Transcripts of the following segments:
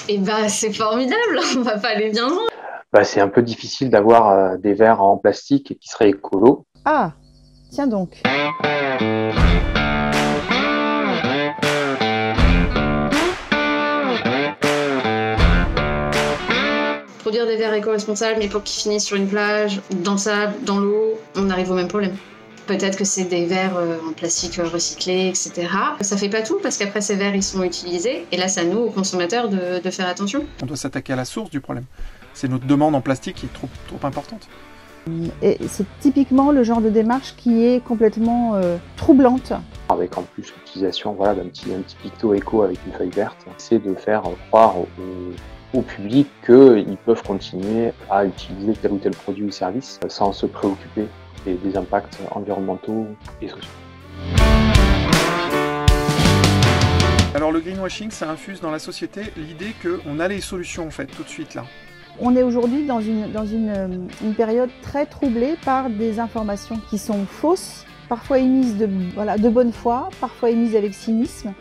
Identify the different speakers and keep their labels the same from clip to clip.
Speaker 1: Et bah c'est formidable, on va pas aller bien loin.
Speaker 2: Bah, c'est un peu difficile d'avoir des verres en plastique qui seraient écolos.
Speaker 3: Ah, tiens donc.
Speaker 1: Produire des verres éco-responsables, mais pour qu'ils finissent sur une plage, dans le sable, dans l'eau, on arrive au même problème. Peut-être que c'est des verres en plastique recyclés, etc. Ça fait pas tout, parce qu'après ces verres, ils sont utilisés. Et là, c'est à nous, aux consommateurs, de faire attention.
Speaker 4: On doit s'attaquer à la source du problème. C'est notre demande en plastique qui est trop importante.
Speaker 3: Et c'est typiquement le genre de démarche qui est complètement troublante.
Speaker 2: Avec en plus l'utilisation voilà, d'un petit picto éco avec une feuille verte, c'est de faire croire au public qu'ils peuvent continuer à utiliser tel ou tel produit ou service sans se préoccuper des impacts environnementaux et sociaux.
Speaker 4: Alors le greenwashing, ça infuse dans la société l'idée qu'on a les solutions en fait tout de suite là.
Speaker 3: On est aujourd'hui dans une période très troublée par des informations qui sont fausses, parfois émises de bonne foi, parfois émises avec cynisme.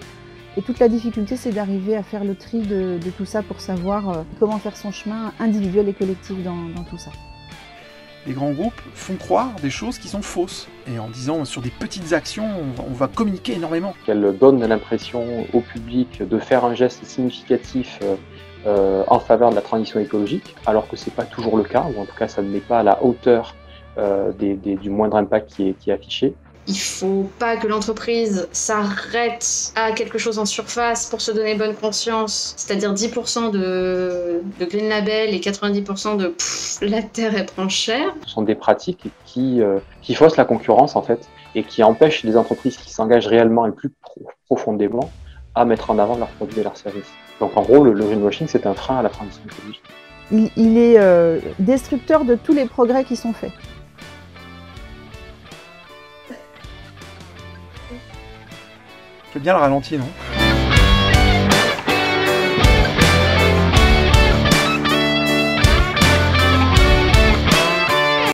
Speaker 3: Et toute la difficulté, c'est d'arriver à faire le tri de tout ça pour savoir comment faire son chemin individuel et collectif dans tout ça.
Speaker 4: Les grands groupes font croire des choses qui sont fausses. Et en disant sur des petites actions, on va communiquer énormément.
Speaker 2: Qu'elles donnent l'impression au public de faire un geste significatif en faveur de la transition écologique, alors que ce n'est pas toujours le cas, ou en tout cas ça ne met pas à la hauteur du moindre impact qui est affiché.
Speaker 1: Il faut pas que l'entreprise s'arrête à quelque chose en surface pour se donner bonne conscience, c'est-à-dire 10% de Green Label et 90% de la terre elle prend cher.
Speaker 2: Ce sont des pratiques qui faussent la concurrence en fait, et qui empêchent les entreprises qui s'engagent réellement et plus profondément à mettre en avant leurs produits et leurs services. Donc en gros, le greenwashing, c'est un frein à la transition écologique.
Speaker 3: Il est destructeur de tous les progrès qui sont faits.
Speaker 4: C'est bien le ralenti, non ?